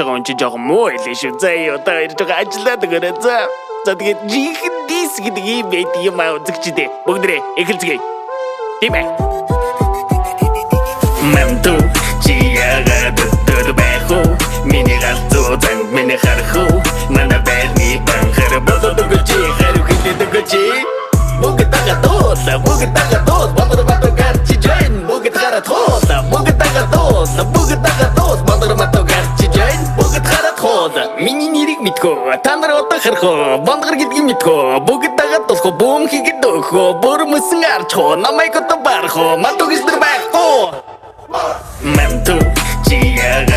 байгаа юм чи жоохон муу хэлээ шүү. За одоо ирж байгаа ажиллаад өгөөрэй. За тэгээд жинхэнэ дис гэдэг юм байт юм аа үзэгчдээ. Бүгдээ эхэлцгээе. Тийм ээ. Мамду чи яагаад өдөр байх уу? Миний галзуу зан миний харах уу? Манай байрны банхар бодоод өгч харах хэлээд өгч. Бүгд тагаадоос бодор бато гарч жин бүгд харатхоос бодор бато гарч жин бүгд харатхоос миний нэрийг мэдхөө та нар одоо харахоо бондгор гэдгийг мэдхөө бүгд тагаад болохоо бөөм хийгээд өгөхөө бүр мөсөн арчхоо намайг одоо барахоо матугис дөр байхгүй мамту чи яг